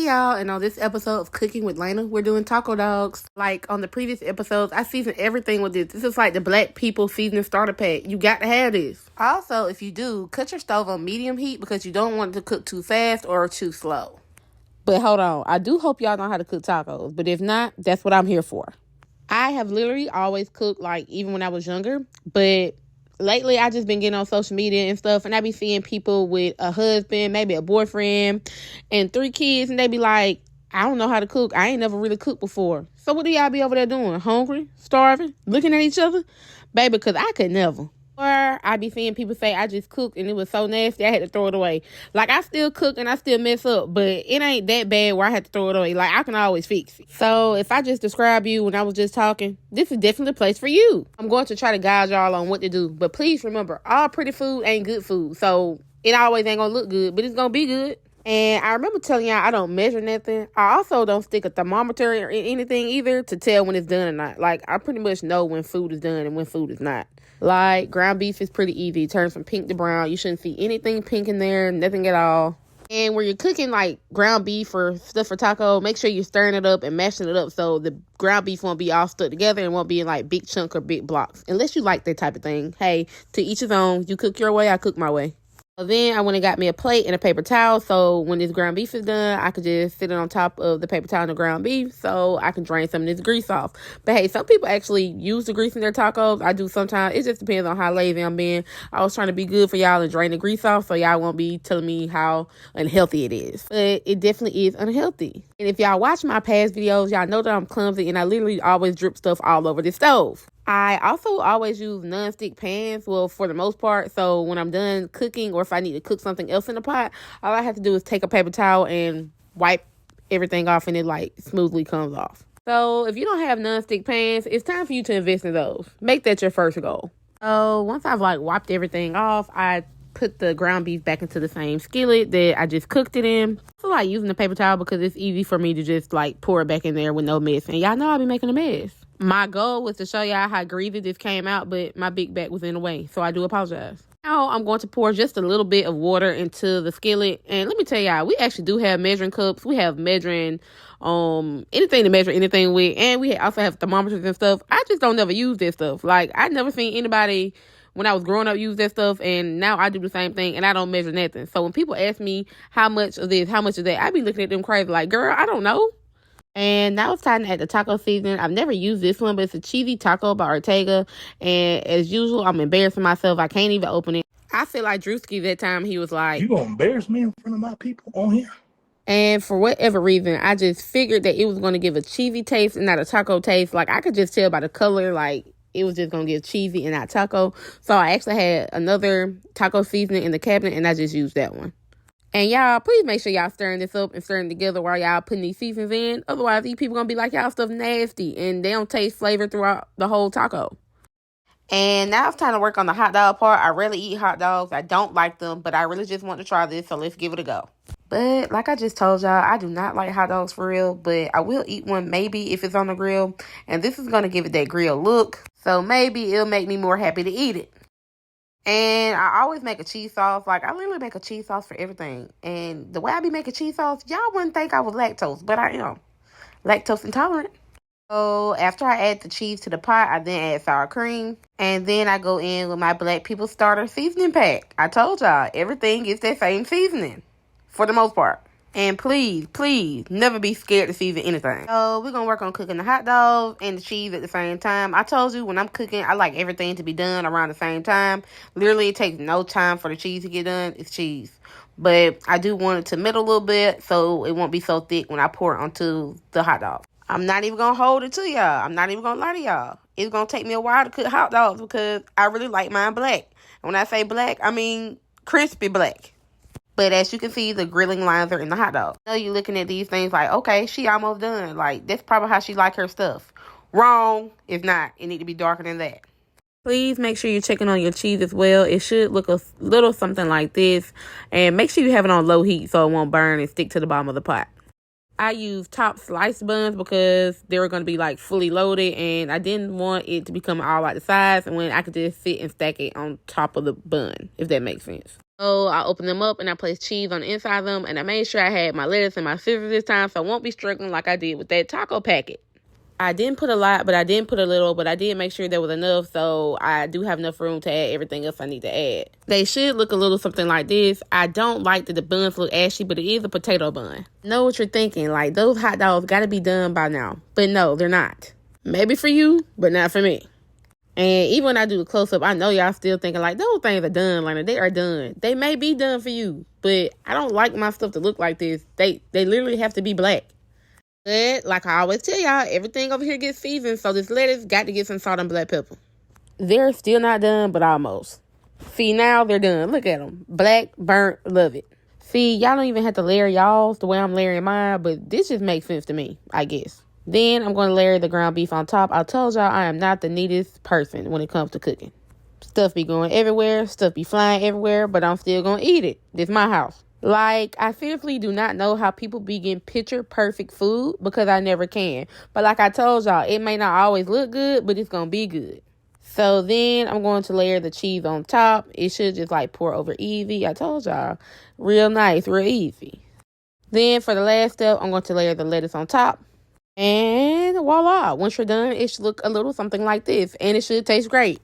Hey y'all, and on this episode of Cooking with Lena, we're doing taco dogs. Like on the previous episodes, I seasoned everything with this. This is like the Black People seasoning starter pack. You got to have this. Also, if you do, cut your stove on medium heat because you don't want it to cook too fast or too slow. But hold on, I do hope y'all know how to cook tacos, but if not, that's what I'm here for. I have literally always cooked, like, even when I was younger, but lately I just been getting on social media and stuff, and I be seeing people with a husband, maybe a boyfriend, and 3 kids, and they be like, I don't know how to cook. I ain't never really cooked before. So what do y'all be over there doing? Hungry? Starving? Looking at each other? Baby, because I could never. Or I be seeing people say, I just cooked and it was so nasty, I had to throw it away. Like, I still cook and I still mess up, but it ain't that bad where I had to throw it away. Like, I can always fix it. So, if I just describe you when I was just talking, this is definitely the place for you. I'm going to try to guide y'all on what to do. But please remember, all pretty food ain't good food. So, it always ain't gonna look good, but it's gonna be good. And I remember telling y'all I don't measure nothing. I also don't stick a thermometer or anything either to tell when it's done or not. Like, I pretty much know when food is done and when food is not. Like, ground beef is pretty easy. It turns from pink to brown. You shouldn't see anything pink in there, nothing at all. And when you're cooking, like, ground beef or stuff for taco, make sure you're stirring it up and mashing it up so the ground beef won't be all stuck together and won't be in, like, big chunk or big blocks. Unless you like that type of thing. Hey, to each his own. You cook your way, I cook my way. So then I went and got me a plate and a paper towel, so when this ground beef is done, I could just sit it on top of the paper towel and the ground beef so I can drain some of this grease off. But hey, some people actually use the grease in their tacos. I do sometimes. It just depends on how lazy I'm being. I was trying to be good for y'all and drain the grease off so y'all won't be telling me how unhealthy it is. But it definitely is unhealthy. And if y'all watch my past videos, y'all know that I'm clumsy and I literally always drip stuff all over the stove. I also always use non-stick pans, well, for the most part. So when I'm done cooking or if I need to cook something else in the pot, all I have to do is take a paper towel and wipe everything off and it, like, smoothly comes off. So if you don't have non-stick pans, it's time for you to invest in those. Make that your first goal. So once I've, like, wiped everything off, I put the ground beef back into the same skillet that I just cooked it in. I like using the paper towel because it's easy for me to just, like, pour it back in there with no mess. And y'all know I be making a mess. My goal was to show y'all how greasy this came out, but my big back was in the way, so I do apologize. Now I'm going to pour just a little bit of water into the skillet, and let me tell y'all, we actually do have measuring cups. We have measuring anything to measure anything with, and we also have thermometers and stuff. I just don't never use that stuff. Like, I never seen anybody when I was growing up use that stuff, and now I do the same thing, and I don't measure nothing. So when people ask me how much of this, how much of that, I be looking at them crazy like, girl, I don't know. And now it's time to add the taco seasoning. I've never used this one, but it's a cheesy taco by Ortega. And as usual, I'm embarrassing myself. I can't even open it. I feel like Drewski that time, he was like, you gonna embarrass me in front of my people on here? And for whatever reason, I just figured that it was going to give a cheesy taste and not a taco taste. Like, I could just tell by the color, like, it was just going to give cheesy and not taco. So I actually had another taco seasoning in the cabinet, and I just used that one. And y'all, please make sure y'all stirring this up and stirring together while y'all putting these seasonings in. Otherwise, these people gonna be like, y'all stuff nasty and they don't taste flavor throughout the whole taco. And now it's time to work on the hot dog part. I rarely eat hot dogs. I don't like them, but I really just want to try this, so let's give it a go. But like I just told y'all, I do not like hot dogs for real, but I will eat one maybe if it's on the grill. And this is gonna give it that grill look, so maybe it'll make me more happy to eat it. And I always make a cheese sauce. Like, I literally make a cheese sauce for everything. And the way I be making cheese sauce, y'all wouldn't think I was lactose, but I am. Lactose intolerant. So after I add the cheese to the pot, I then add sour cream. And then I go in with my Black People Starter seasoning pack. I told y'all, everything is that same seasoning. For the most part. And please, please, never be scared to season anything. So we're going to work on cooking the hot dogs and the cheese at the same time. I told you when I'm cooking, I like everything to be done around the same time. Literally, it takes no time for the cheese to get done. It's cheese. But I do want it to melt a little bit so it won't be so thick when I pour it onto the hot dog. I'm not even going to hold it to y'all. I'm not even going to lie to y'all. It's going to take me a while to cook hot dogs because I really like mine black. And when I say black, I mean crispy black. But as you can see, the grilling lines are in the hot dog. Now you're looking at these things like, okay, she almost done. Like, that's probably how she like her stuff. Wrong. If not, it need to be darker than that. Please make sure you're checking on your cheese as well. It should look a little something like this. And make sure you have it on low heat so it won't burn and stick to the bottom of the pot. I use top sliced buns because they were going to be like fully loaded and I didn't want it to become all like the sides and when I could just sit and stack it on top of the bun, if that makes sense. So I opened them up and I placed cheese on the inside of them, and I made sure I had my lettuce and my scissors this time, so I won't be struggling like I did with that taco packet. I didn't put a lot, but I didn't put a little, but I did make sure there was enough, so I do have enough room to add everything else I need to add. They should look a little something like this. I don't like that the buns look ashy, but it is a potato bun. Know what you're thinking, like those hot dogs gotta be done by now. But no, they're not. Maybe for you, but not for me. And even when I do the close-up, I know y'all still thinking like, those things are done, like they are done. They may be done for you, but I don't like my stuff to look like this. They literally have to be black. But like I always tell y'all, everything over here gets seasoned, so this lettuce got to get some salt and black pepper. They're still not done, but almost. See, now they're done. Look at them. Black, burnt, love it. See, y'all don't even have to layer y'all's the way I'm layering mine, but this just makes sense to me, I guess. Then I'm going to layer the ground beef on top. I told y'all I am not the neatest person when it comes to cooking. Stuff be going everywhere. Stuff be flying everywhere, but I'm still going to eat it. This my house. Like, I seriously do not know how people be getting picture-perfect food because I never can. But like I told y'all, it may not always look good, but it's going to be good. So then I'm going to layer the cheese on top. It should just like pour over easy. I told y'all, real nice, real easy. Then for the last step, I'm going to layer the lettuce on top. And voila, once you're done, it should look a little something like this. And it should taste great.